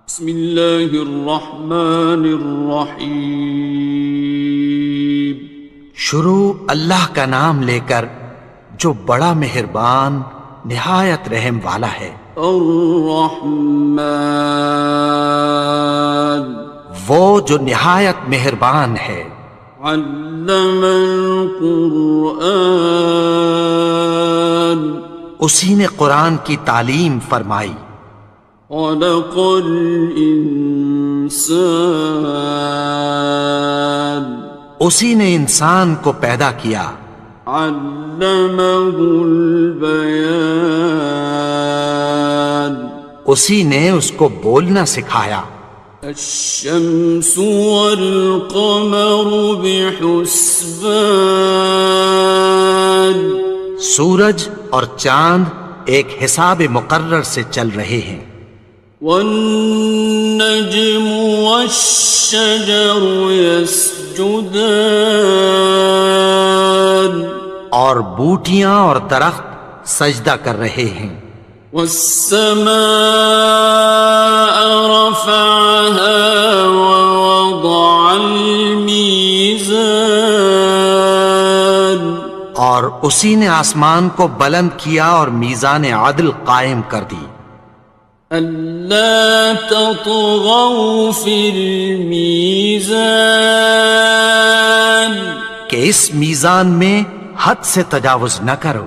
بسم اللہ الرحمن الرحیم۔ شروع اللہ کا نام لے کر جو بڑا مہربان نہایت رحم والا ہے۔ الرحمن، وہ جو نہایت مہربان ہے۔ علم القرآن، اسی نے قرآن کی تعلیم فرمائی۔ خلق الانسان، اسی نے انسان کو پیدا کیا۔ علمہ البیان، اسی نے اس کو بولنا سکھایا۔ الشمس والقمر بحسبان، سورج اور چاند ایک حساب مقرر سے چل رہے ہیں۔ والنجم والشجر يسجدان، اور بوٹیاں اور درخت سجدہ کر رہے ہیں۔ والسماء رفعها ووضع الميزان، اور اسی نے آسمان کو بلند کیا اور میزان عدل قائم کر دی۔ ألا تطغوا في الميزان، کہ اس میزان میں حد سے تجاوز نہ کرو۔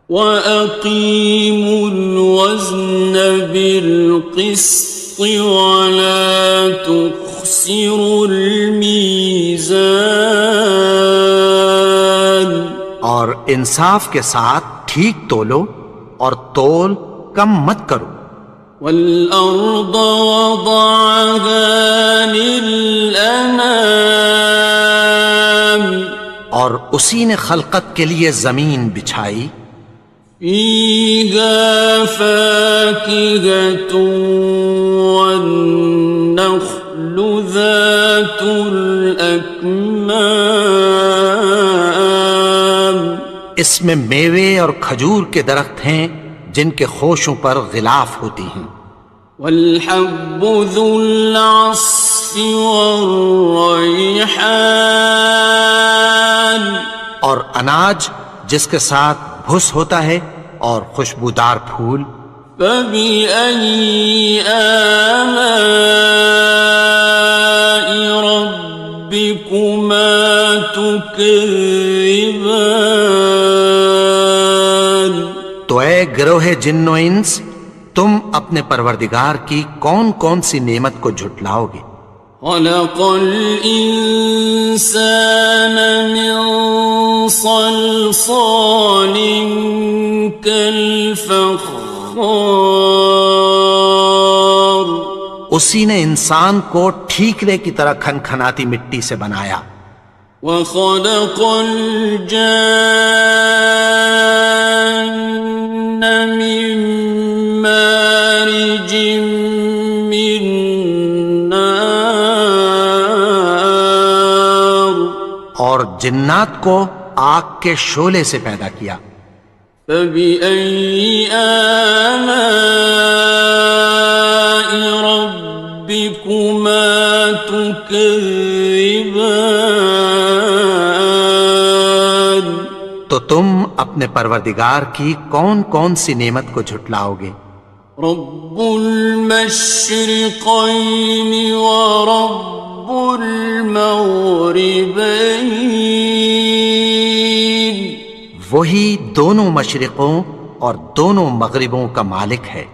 وَأَقِيمُوا الْوَزْنَ بِالْقِسْطِ وَلَا تُخْسِرُوا الْمِيزَانَ، اور انصاف کے ساتھ ٹھیک تولو اور تول کم مت کرو۔ وَالْأَرْضَ وَضَعَهَا لِلْأَنَامِ، اور اسی نے خلقت کے لیے زمین بچھائی۔ فِيهَا فَاكِهَةٌ وَالنَّخْلُ ذَاتُ الْأَكْمَامِ، اس میں میوے اور کھجور کے درخت ہیں جن کے خوشوں پر غلاف ہوتی ہیں۔ وَالْحَبُّ ذُو الْعَصْفِ وَالرَّيْحَانِ، اور اناج جس کے ساتھ بھس ہوتا ہے اور خوشبودار پھول۔ فَبِأَيِّ آلَاءِ رَبِّكُمَا تُكَذِّبَانِ، تو اے گروہ جن و انس، تم اپنے پروردگار کی کون کون سی نعمت کو جھٹلاؤ گے؟ خَلَقَ الْإِنسَانَ مِنْ صَلْصَالٍ كَالْفَخَّارِ، اسی نے انسان کو ٹھیکرے کی طرح کھنکھناتی مٹی سے بنایا۔ وَخَلَقَ الْجَانَّ مِن مَّارِجٍ مِّن نَّارٍ، اور جنات کو آگ کے شعلے سے پیدا کیا۔ فَبِأَيِّ آلَاءِ رَبِّكُمَا تُكَذِّبَانِ، تو تم اپنے پروردگار کی کون کون سی نعمت کو جھٹلاؤ گے؟ رب المشرقین ورب المغربین، وہی دونوں مشرقوں اور دونوں مغربوں کا مالک ہے۔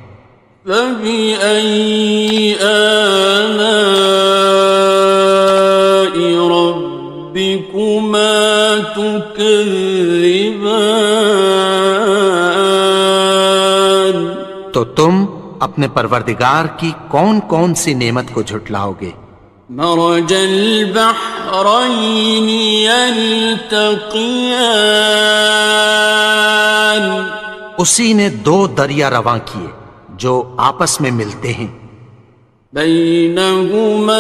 فَبِأَيِّ آلَاءِ رَبِّكُمَا تُكَذِّبَانِ، تو تم اپنے پروردگار کی کون کون سی نعمت کو جھٹلاؤ گے؟ مرج البحرین یلتقیان، اسی نے دو دریا رواں کیے جو آپس میں ملتے ہیں۔ بینہما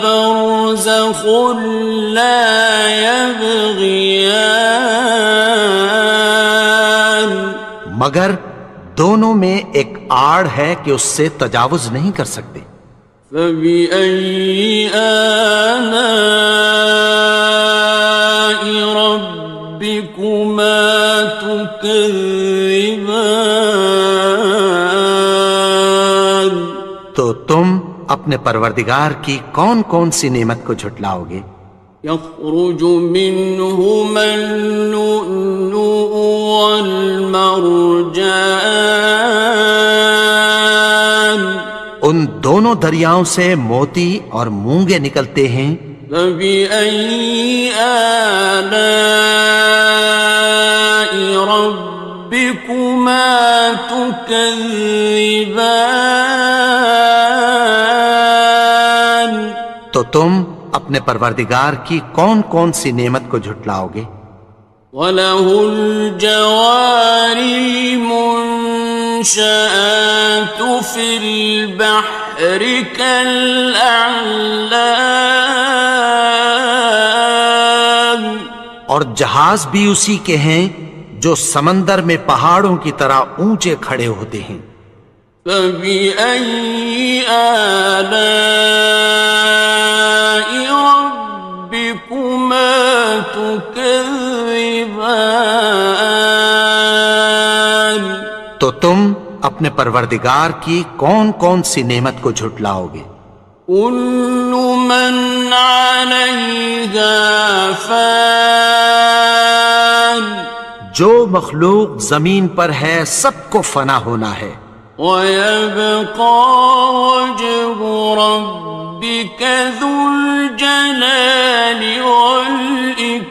برزخ لا یبغیان، مگر دونوں میں ایک آڑ ہے کہ اس سے تجاوز نہیں کر سکتے۔ فبأي آلاء ربكما تكذبان؟ تو تم اپنے پروردگار کی کون کون سی نعمت کو جھٹلاؤ گے؟ يخرج منهما اللؤلؤ والمرجان، ان دونوں دریاؤں سے موتی اور مونگے نکلتے ہیں۔ فبأي آلاء ربكما تكذبان؟ تو تم اپنے پروردگار کی کون کون سی نعمت کو جھٹلاؤ گے؟ وَلَهُ الْجَوَارِ الْمُنشَآتُ فِي الْبَحْرِ كَالْأَعْلَامِ، اور جہاز بھی اسی کے ہیں جو سمندر میں پہاڑوں کی طرح اونچے کھڑے ہوتے ہیں۔ فَبِأَيِّ آلَاءِ رَبِّكُمَا تُكَذِّبَانِ؟ تو تم اپنے پروردگار کی کون کون سی نعمت کو جھٹلاؤ گے؟ كُلُّ مَنْ عَلَيْهَا فَانٍ، جو مخلوق زمین پر ہے سب کو فنا ہونا ہے۔ وَيَبْقَى وَجْهُ رَبِّكَ ذُو الْجَلَالِ وَالْإِكْرَامِ،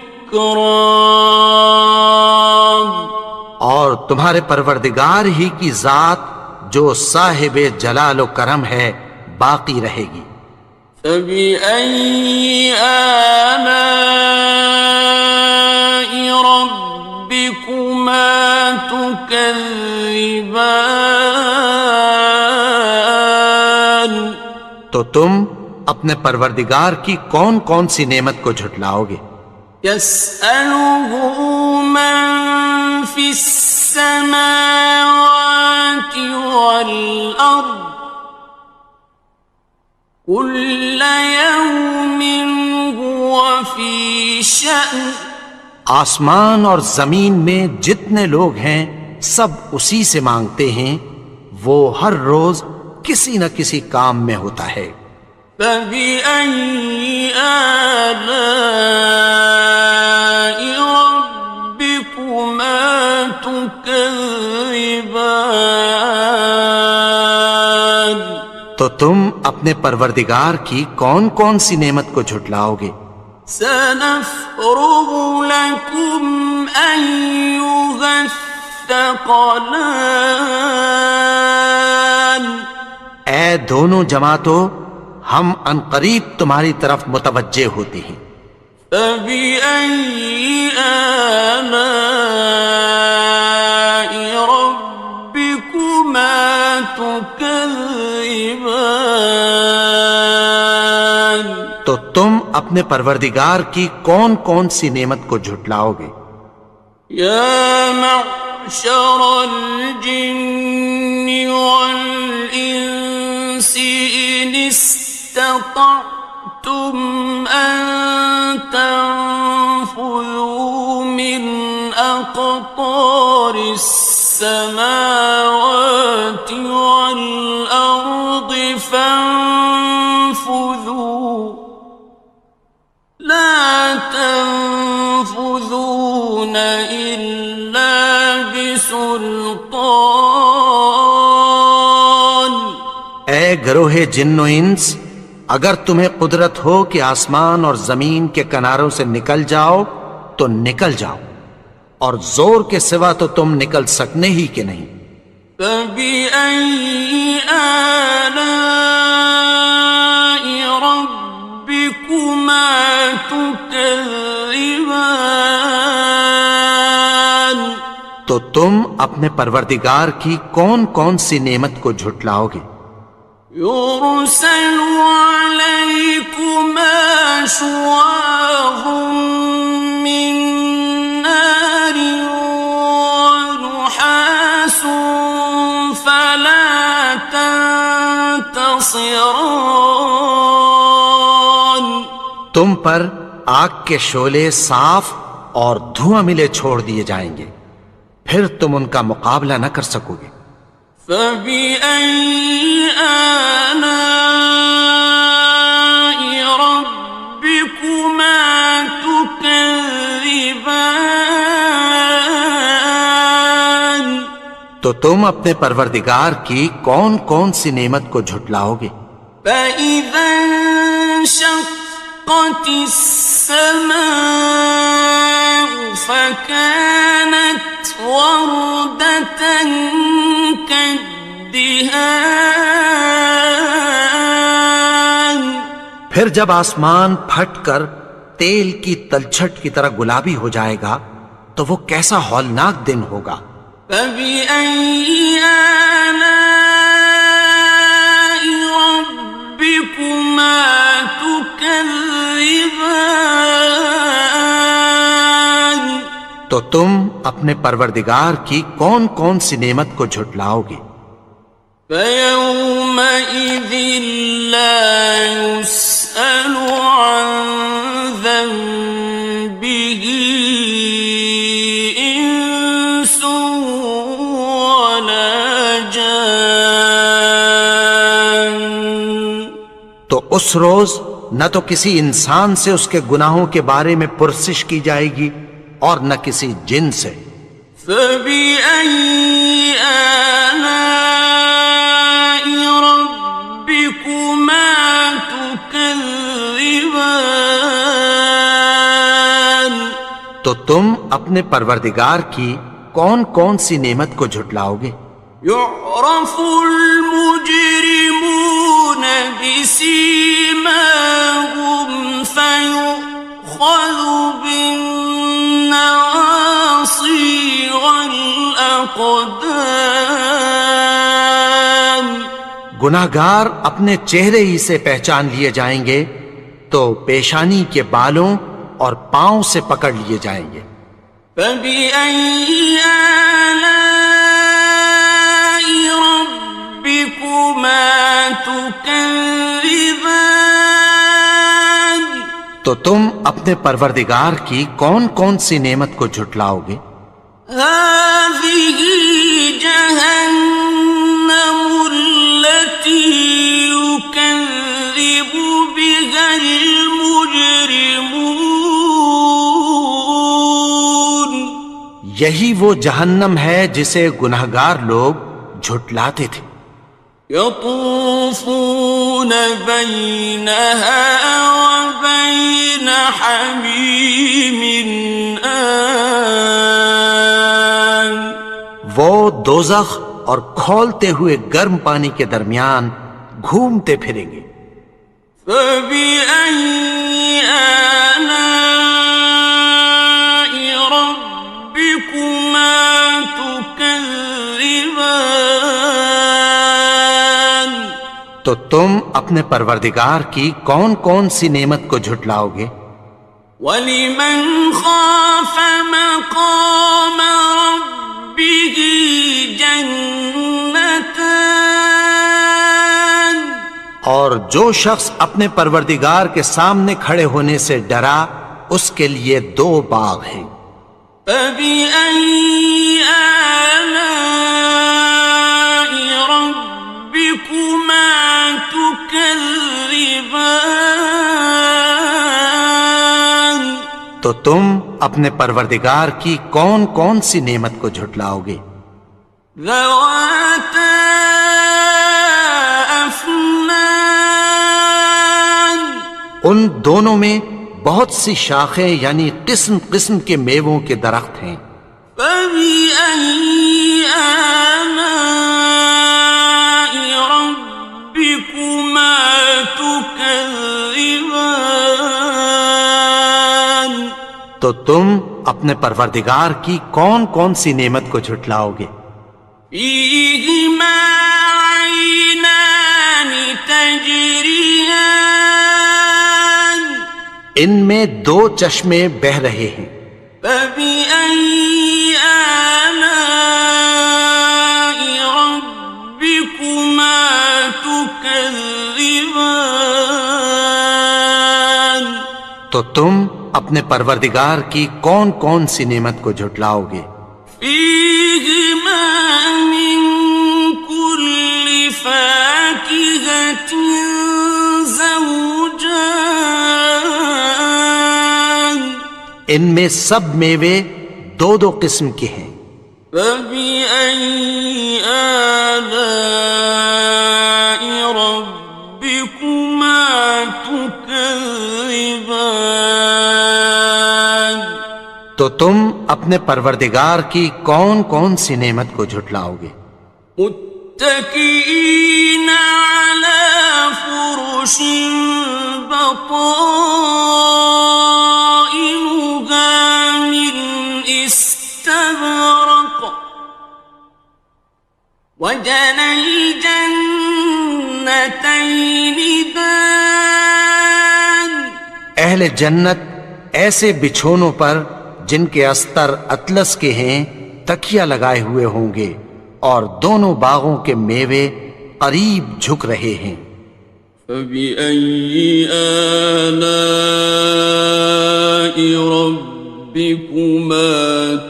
اور تمہارے پروردگار ہی کی ذات جو صاحب جلال و کرم ہے باقی رہے گی۔ فَبِأَيِّ آلَاءِ رَبِّكُمَا تُكَذِّبَانِ؟ تو تم اپنے پروردگار کی کون کون سی نعمت کو جھٹلاؤ گے؟ يَسْأَلُهُ مَن فِي السَّمَاوَاتِ وَالْأَرْضِ كُلَّ يَوْمٍ هُوَ فِي شَأْنٍ، آسمان اور زمین میں جتنے لوگ ہیں سب اسی سے مانگتے ہیں، وہ ہر روز کسی نہ کسی کام میں ہوتا ہے۔ فَبِأَيِّ آلَاءِ رَبِّكُمَا تُكَذِّبَانِ؟ تو تم اپنے پروردگار کی کون کون سی نعمت کو جھٹلاؤ گے؟ سَنَفْرُغُ لَكُمْ أَيُّهَ الثَّقَلَانِ، اے دونوں جماعتوں، ہم عنقریب تمہاری طرف متوجہ ہوتے ہیں۔ فَبِأَيِّ آلَاءِ رَبِّكُمَا تُكَذِّبَانِ؟ تو تم اپنے پروردگار کی کون کون سی نعمت کو جھٹلاؤ گے؟ يَا مَعْشَرَ الْجِنِّ وَالْإِنسِ إِنِ اسْتَطَعْتُمْ أَن تَنفُذُوا مِنْ أَقْطَارِ السَّمَاوَاتِ وَالْأَرْضِ فَانفُذُوا لَا تَنفُذُونَ إِلَّا بِسُلْطَانٍ۔ اے گروہ جن و انس، اگر تمہیں قدرت ہو کہ آسمان اور زمین کے کناروں سے نکل جاؤ تو نکل جاؤ، اور زور کے سوا تو تم نکل سکنے ہی کہ نہیں۔ فَبِأَيِّ آلَاءِ رَبِّكُمَا تُكَذِّبَانِ؟ تو تم اپنے پروردگار کی کون کون سی نعمت کو جھٹلاؤ گے؟ يُرْسَلُ عَلَيْكُمَا شُوَاظٌ مِّن نَّارٍ وَنُحَاسٌ خاصران. تم پر آگ کے شعلے صاف اور دھواں ملے چھوڑ دیے جائیں گے، پھر تم ان کا مقابلہ نہ کر سکو گے۔ فبأي آلاء ربكما تكذبان. تو تم اپنے پروردگار کی کون کون سی نعمت کو جھٹلاؤ گے؟ فإذا انشقت السماء فكانت وردة كالدهان. پھر جب آسمان پھٹ کر تیل کی تلچھٹ کی طرح گلابی ہو جائے گا تو وہ کیسا ہولناک دن ہوگا۔ فبأي آلاء ربكما تكذبان. تو تم اپنے پروردگار کی کون کون سی نعمت کو جھٹلاؤ گے؟ فيومئذ لا يسأل عن ذنبه إنس ولا جان. تو اس روز نہ تو کسی انسان سے اس کے گناہوں کے بارے میں پرسش کی جائے گی اور نہ کسی جن سے۔ فبأي آلاء ربكما تكذبان. تو تم اپنے پروردگار کی کون کون سی نعمت کو جھٹلاؤ گے؟ يعرف المجرمون بسيماهم فيؤخذ بالنواصي والأقدام. گناہگار اپنے چہرے ہی سے پہچان لیے جائیں گے تو پیشانی کے بالوں اور پاؤں سے پکڑ لیے جائیں گے۔ فبأي آلاء ربكما تكذبان. تو تم اپنے پروردگار کی کون کون سی نعمت کو جھٹلاؤ گے؟ هذه جهنم التي يكذب بها المجرمون. یہی وہ جہنم ہے جسے گناہگار لوگ جھٹلاتے تھے۔ يطوفون بينها وبين حميم آن. وہ دوزخ اور کھولتے ہوئے گرم پانی کے درمیان گھومتے پھریں گے۔ فبأي آلاء ربكما تكذبان. تو تم اپنے پروردگار کی کون کون سی نعمت کو جھٹلاؤ گے؟ وَلِمَنْ خَافَ مَقَامَ رَبِّهِ جَنَّتَانِ. اور جو شخص اپنے پروردگار کے سامنے کھڑے ہونے سے ڈرا اس کے لیے دو باغ ہیں۔ فَبِأَيِّ آلَاءِ رَبِّكُمَا تُكَذِّبَانِ. تو تم اپنے پروردگار کی کون کون سی نعمت کو جھٹلاؤ گے؟ ذَوَاتَا أَفْنَانٍ. ان دونوں میں بہت سی شاخیں یعنی قسم قسم کے میووں کے درخت ہیں۔ فَبِأَيِّ آلَاءِ رَبِّكُمَا تُكَذِّبَانِ. تو تم اپنے پروردگار کی کون کون سی نعمت کو جھٹلاؤ گے؟ فِيهِمَا عَيْنَانِ تَجْرِيَانِ. ان میں دو چشمے بہہ رہے ہیں۔ فَبِأَيِّ آلَاءِ رَبِّكُمَا تُكَذِّبَانِ. تكذبان تو تم اپنے پروردگار کی کون کون سی نعمت کو جھٹلاؤ گے؟ فيهما من كل فاكهة زوجان ان میں سب میوے دو دو قسم کے ہیں۔ فبأي آلاء ربكما تكذبان تو تم اپنے پروردگار کی کون کون سی نعمت کو جھٹلاؤ گے؟ متكئين على فرش بطائنها من استبرق وجنى الجنتين دان اہل جنت ایسے بچھونوں پر جن کے استر اطلس کے ہیں تکیہ لگائے ہوئے ہوں گے اور دونوں باغوں کے میوے قریب جھک رہے ہیں۔ فبأي آلاء ربكما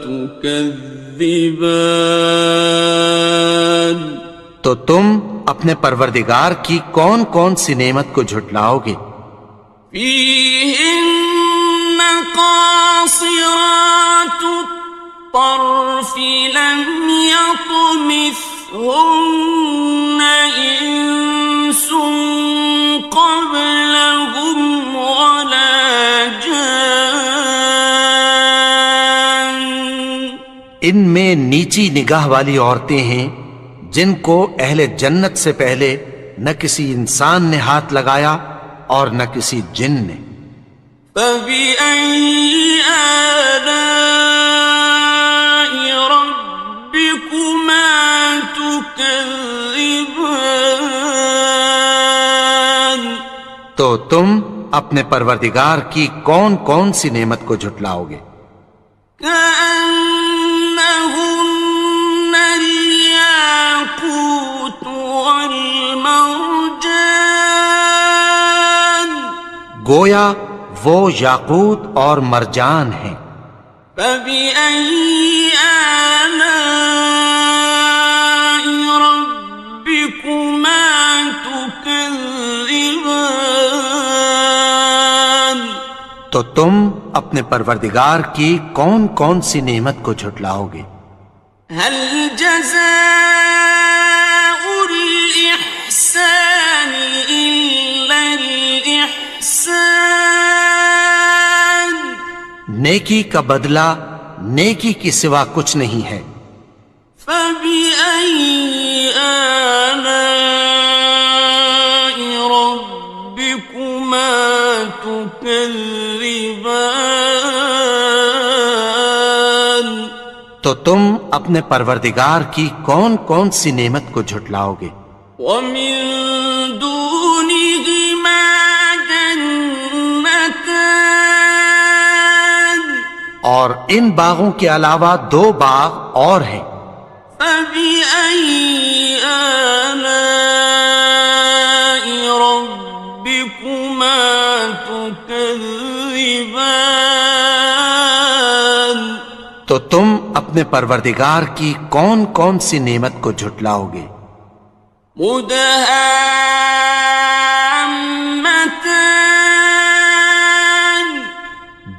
تكذبان تو تم اپنے پروردگار کی کون کون سی نعمت کو جھٹلاؤ گے؟ فيهن قاصرات الطرف لم يطمثهن إنس قبلهم ولا جان ان میں نیچی نگاہ والی عورتیں ہیں جن کو اہل جنت سے پہلے نہ کسی انسان نے ہاتھ لگایا اور نہ کسی جن نے۔ فبأي آلاء ربكما تكذبان تو تم اپنے پروردگار کی کون کون سی نعمت کو جھٹلاؤ گے؟ كأنهن الياقوت والمرجان گویا وہ یاقوت اور مرجان ہیں۔ فبأي آلاء ربكما تكذبان تو تم اپنے پروردگار کی کون کون سی نعمت کو جھٹلاؤ گے؟ هل جزاء الإحسان إلا الإحسان نیکی کا بدلہ نیکی کی سوا کچھ نہیں ہے۔ فبأي آلاء ربكما تكذبان تو تم اپنے پروردگار کی کون کون سی نعمت کو جھٹلاؤ گے؟ ومن دونهما جنتان اور ان باغوں کے علاوہ دو باغ اور ہیں۔ فبأي آلاء ربكما تكذبان تو تم اپنے پروردگار کی کون کون سی نعمت کو جھٹلاؤ گے؟ مدهامتان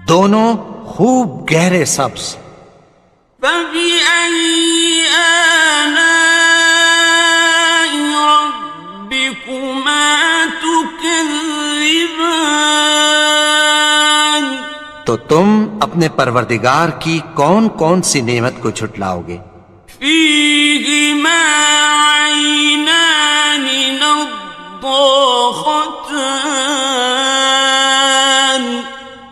دونوں خوب گہرے سبز۔ فبأي آلاء ربكما تكذبان تو تم اپنے پروردگار کی کون کون سی نعمت کو جھٹلاؤ گے؟ فيهما عينان نضاختان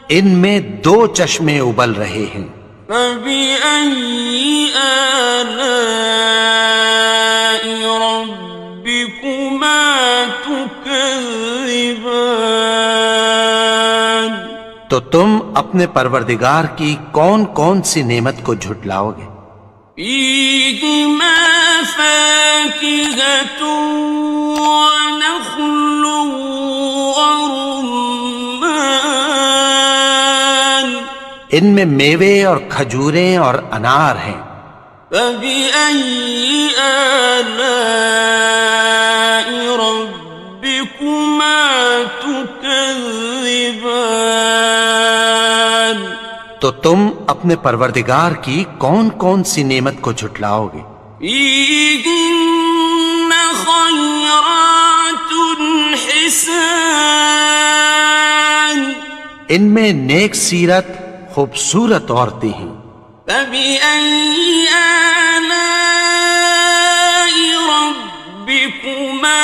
ان میں دو چشمے ابل رہے ہیں۔ فبأي آلاء ربكما تكذبان تو تم اپنے پروردگار کی کون کون سی نعمت کو جھٹلاؤ گے؟ فيهما فاكهة ونخل ورمان ان میں میوے اور کھجوریں اور انار ہیں. فبأي آلاء ربكما تكذبان تو تم اپنے پروردگار کی کون کون سی نعمت کو جھٹلاؤ گے؟ فيهن خيرات حسان ان میں نیک سیرت خوبصورت عورتیں ہیں. فبأي آلاء ربكما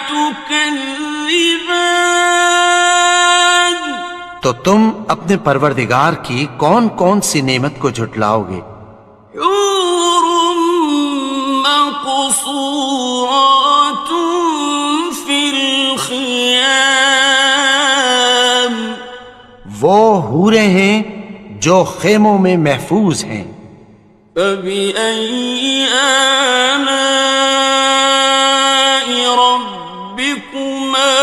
تكذبان تو تم اپنے پروردگار کی کون کون سی نعمت کو جھٹلاؤ گے؟ حور مقصورات في الخيام وہ حوریں ہیں جو خیموں میں محفوظ ہیں. فبأي آلاء ربكما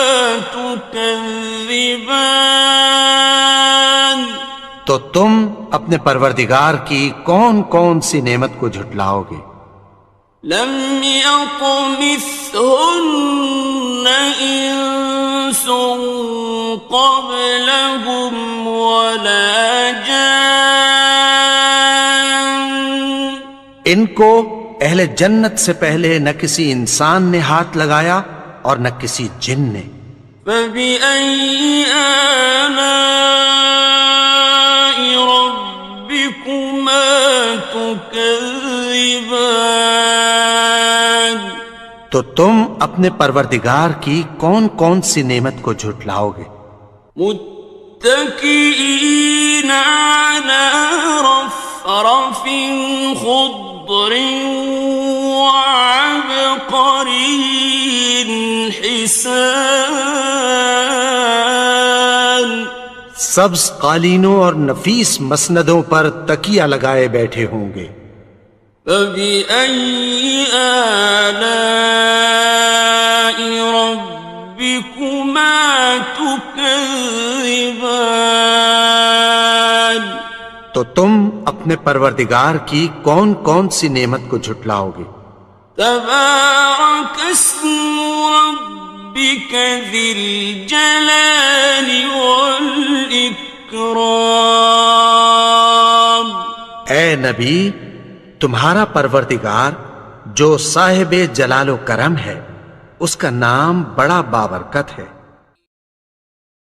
تكذبان تو تم اپنے پروردگار کی کون کون سی نعمت کو جھٹلاؤ گے؟ لم يطمثهن إنس قبلهم ولا جان ان کو اہل جنت سے پہلے نہ کسی انسان نے ہاتھ لگایا اور نہ کسی جن نے. فبأي آلاء ربكما تكذبان تو تم اپنے پروردگار کی کون کون سی نعمت کو جھٹلاؤ گے؟ متكئين على رفرف خضر وعبقري حسان سبز قالینوں اور نفیس مسندوں پر تکیہ لگائے بیٹھے ہوں گے. فبأي آلاء ربكما تكذبان تو تم اپنے پروردگار کی کون کون سی نعمت کو جھٹلاؤ گے؟ تبارك اسم ربك ذي الجلال والإكرام اے نبی، تمہارا پروردگار جو صاحب جلال و کرم ہے، اس کا نام بڑا بابرکت ہے.